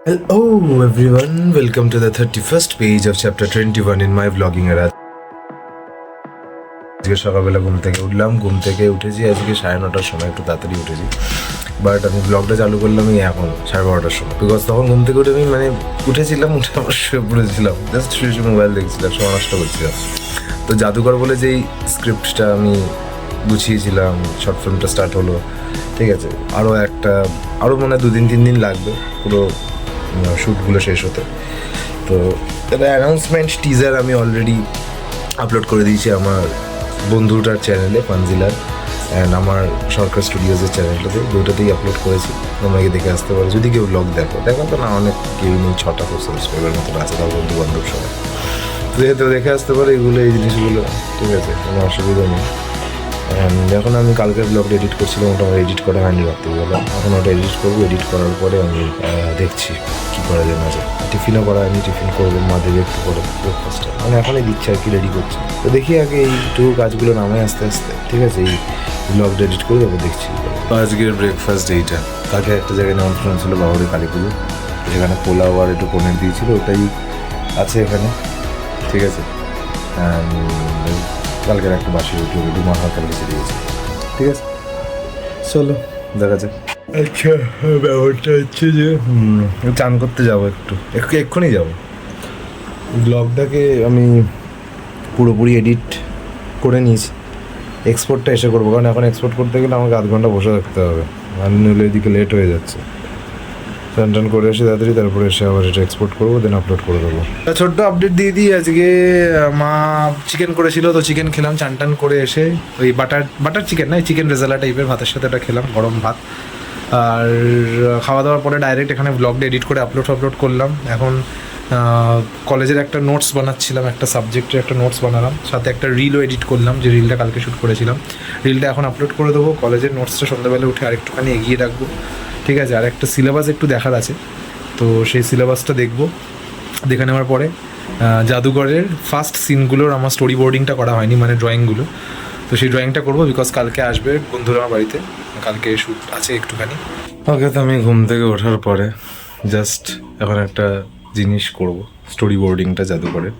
Hello everyone, welcome to the 31st page of chapter 21 in my vlogging era. আজকে সকালবেলা ঘুম থেকে উঠেছি আজকে 9:30টার সময়, একটু তাড়াতাড়ি উঠেছি। বাট আমি ব্লগটা চালু করলাম এখন 12:30টার সময়, বিকজ তখন ঘুম থেকে উঠে আমি উঠেছিলাম, উঠে আমার শুয়ে পড়েছিলাম, জাস্ট শুয়ে মোবাইল দেখছিলাম, সময় নষ্ট করছিলাম। তো জাদুকর বলে যেই স্ক্রিপ্টটা আমি গুছিয়েছিলাম, শর্ট ফিল্মটা স্টার্ট হলো, ঠিক আছে। আরও মনে হয় 2-3 দিন লাগবে পুরো শ্যুটগুলো শেষ হতে। তো একটা অ্যানাউন্সমেন্ট টিজার আমি অলরেডি আপলোড করে দিয়েছি আমার বন্ধুটার চ্যানেলে, পানজিলার, অ্যান্ড আমার সরকার স্টুডিওজের চ্যানেলটাতে, দুটোতেই আপলোড করেছি। তোমরা গিয়ে দেখে আসতে পারো যদি কেউ ব্লগ দেখো তো না, অনেক কেউ নেই, 6টা সাবস্ক্রাইবার মতো আছে, তাও বন্ধু বান্ধব সবাই তো দেখে আসতে পারো এগুলো, এই জিনিসগুলো, ঠিক আছে, কোনো অসুবিধা নেই। এখন আমি কালকের ব্লগটা এডিট করছিলাম, ওটা আমার এডিট করা হয়নি রাত্রিবেলা, এখন ওটা এডিট করবো। এডিট করার পরে আমি দেখছি কী করা যায় না যায়। টিফিনও করা হয়নি, টিফিন করবো, মা দেবে একটু পরে ব্রেকফাস্টটা, এখনই দিচ্ছে আর কি, রেডি করছি। তো দেখি আগে এইটুকু কাজগুলো নামায় আস্তে আস্তে, ঠিক আছে, এই ব্লগটা এডিট করে তারপর দেখছি। আজকের ব্রেকফাস্ট এইটা, কালকে একটা জায়গায় নেমন্ত্রণ ছিল বাবারে কালী পুজো, সেখানে পোলাও আর একটু পনির দিয়েছিল, ওটাই আছে এখানে, ঠিক আছে। কালকের একটা বাসি রুটি মা কালকে চলে গেছে, ঠিক আছে, চলো দেখা যাক। আচ্ছা, ব্যাপারটা হচ্ছে যে চান করতে যাবো, এক্ষুনি যাবো। ব্লগটাকে আমি পুরোপুরি এডিট করে নিয়েছি, এক্সপোর্টটা এসে করবো, কারণ এখন এক্সপোর্ট করতে গেলে আমাকে 1/2 ঘন্টা বসে থাকতে হবে, নইলে এদিকে লেট হয়ে যাচ্ছে। টান করে এসে তাড়াতাড়ি, তারপরে এসে আবার এটা এক্সপোর্ট করবো, দেন আপলোড করে দেবো। ছোট্ট আপডেট দিয়ে দিই, আজকে মা চিকেন করেছিল, তো চিকেন খেলাম। চান করে এসে ওই বাটার চিকেন না, চিকেন রেজালা টাইপের ভাতের সাথে এটা খেলাম, গরম ভাত। আর খাওয়া দাওয়ার পরে ডাইরেক্ট এখানে ব্লগটা এডিট করে আপলোড করলাম। এখন কলেজের একটা নোটস বানাচ্ছিলাম, একটা সাবজেক্টের একটা নোটস বানালাম, সাথে একটা রিলও এডিট করলাম, যে রিলটা কালকে শ্যুট করেছিলাম। রিলটা এখন আপলোড করে দেবো। কলেজের নোটসটা সন্ধ্যাবেলা উঠে আরেকটুখানি এগিয়ে রাখবো, ঠিক আছে। আর একটা সিলেবাস একটু দেখার আছে, তো সেই সিলেবাসটা দেখে নেওয়ার পরে জাদুঘরের ফার্স্ট সিনগুলোর আমার স্টোরি বোর্ডিংটা করা হয়নি, ড্রয়িংগুলো, তো সেই ড্রয়িংটা করবো, বিকজ কালকে আসবে বন্ধুরা আমার বাড়িতে, কালকে শ্যুট আছে একটুখানি। ওকে, তো আমি ঘুম থেকে ওঠার পরে জাস্ট এখন একটা জিনিস করব, স্টোরি বোর্ডিংটা জাদুঘরের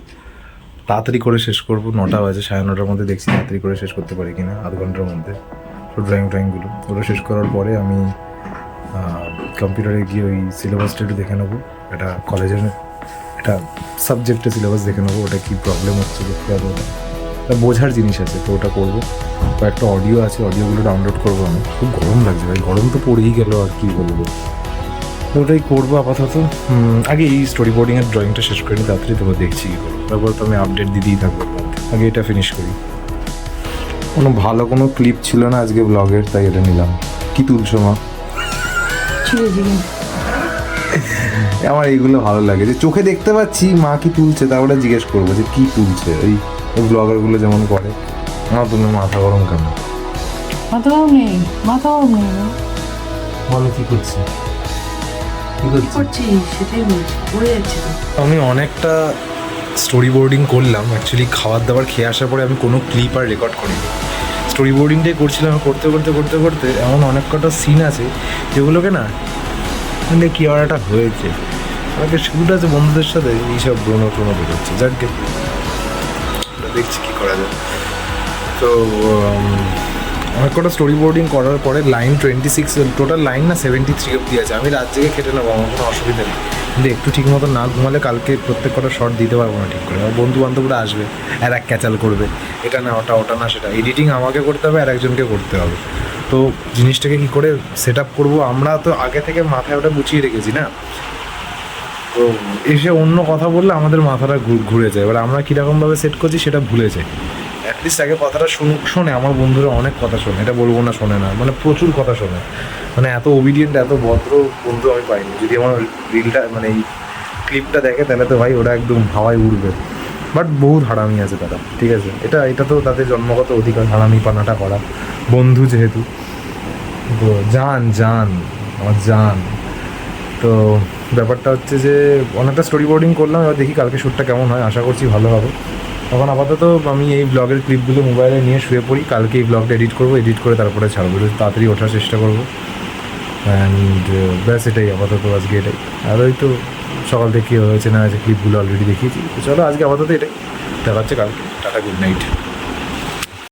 তাড়াতাড়ি করে শেষ করবো। 9টা বাজে, 9:30টার মধ্যে দেখছি তাড়াতাড়ি করে শেষ করতে পারি কিনা, 1/2 ঘন্টার মধ্যে। তো ড্রয়িংগুলো ওটা শেষ করার পরে আমি কম্পিউটারে গিয়ে ওই সিলেবাসটা একটু দেখে নেবো, এটা কলেজের একটা সাবজেক্টের সিলেবাস দেখে নেবো, ওটা কী প্রবলেম হচ্ছে দেখতে হবে, ওটা বোঝার জিনিস আছে, তো ওটা করবো। কয়েকটা অডিও আছে, অডিওগুলো ডাউনলোড করবো। আমি খুব গরম লাগছে ভাই, গরম তো পড়েই গেল, আর কি বলবো, ওটাই করবো আপাতত। আগে এই স্টোরি বোর্ডিংয়ের ড্রয়িংটা শেষ করে নিই তাড়াতাড়ি, তারপর দেখছি কী করবো, তারপর তো আমি আপডেট দিতেই থাকবো। আগে এটা ফিনিশ করি। ভালো কোনো ক্লিপ ছিল না আজকে ব্লগের, তাই এটা নিলাম। কি তুলছো মা? আমার এইগুলো ভালো লাগে, যে চোখে দেখতে পাচ্ছি মা কি তুলছে, তারপরে জিজ্ঞেস করবো যে কি তুলছে। ওই ব্লগারগুলো যেমন করে। আমার তুমি মাথা গরম কেন? মাথা গরম নেই। বলো কি করছি, সেটাই বলছি, পড়ে যাচ্ছে তো। আমি অনেকটা স্টোরি বোর্ডিং করলাম। অ্যাকচুয়ালি খাবার দাবার খেয়ে আসার পরে আমি কোনো ক্লিপ আর রেকর্ড করিনি, স্টোরি বোর্ডিংটাই করছিলাম। করতে এমন অনেক কটা সিন আছে যেগুলোকে না কি আর একটা হয়েছে, আমাকে শুরুটা আছে বন্ধুদের সাথে এইসব ব্রণ বেরোচ্ছে, যাকে দেখছি কী করা যায়। তো অনেক কটা স্টোরি বোর্ডিং করার পরে লাইন 26, টোটাল লাইন না 73 অব্দি আছে। আমি রাত জেগে খেটে নেবো, আমার কোনো অসুবিধা নেই, কিন্তু একটু ঠিক মতো না ঘুমালে কালকে প্রত্যেক কটা শর্ট দিতে পারবো না ঠিক করে। আমার বন্ধু বান্ধবরা আসবে, আর এক ক্যাচাল করবে, এটা না ওটা না সেটা, এডিটিং আমাকে করতে হবে আর একজনকে করতে হবে। তো জিনিসটাকে কী করে সেট আপ করবো, আমরা তো আগে থেকে মাথায় ওটা গুছিয়ে রেখেছি না, তো এসে অন্য কথা বললে আমাদের মাথাটা ঘুরে যায়। এবার আমরা কীরকমভাবে সেট করছি সেটা ভুলে যাই। অ্যাটলিস্ট আগে কথাটা শোনে, আমার বন্ধুরা অনেক কথা শোনে, এটা বলবো না শোনে না, প্রচুর কথা শোনে, এত ওবিডিয়েন্ট এত ভদ্র বন্ধু আমি পাইনি। যদি আমার রিলটা এই ক্লিপটা দেখে তাহলে তো ভাই ওরা একদম হাওয়ায় উঠবে। বাট বহুত হারামি আছে তারা, ঠিক আছে, এটা তো তাদের জন্মগত অধিকার, হারামি পানাটা করা, বন্ধু যেহেতু। তো জান আমার জান। তো ব্যাপারটা হচ্ছে যে অনেকটা স্টোরি বোর্ডিং করলাম, এবার দেখি কালকে শ্যুটটা কেমন হয়, আশা করছি ভালো হবে। এখন আপাতত আমি এই ব্লগের ক্লিপগুলো মোবাইলে নিয়ে শুয়ে পড়ি, কালকে এই ব্লগটা এডিট করে তারপরে ছাড়বো, তাড়াতাড়ি ওঠার চেষ্টা করবো। অ্যান্ড ব্যাস এটাই আপাতত আজকে এটাই। আর ওই তো সকাল থেকে কী হয়েছে না হয়েছে ক্লিপগুলো অলরেডি দেখিয়েছি। তো চলো আজকে আপাতত এটাই, দেখা হচ্ছে কালকে। Tata, good night.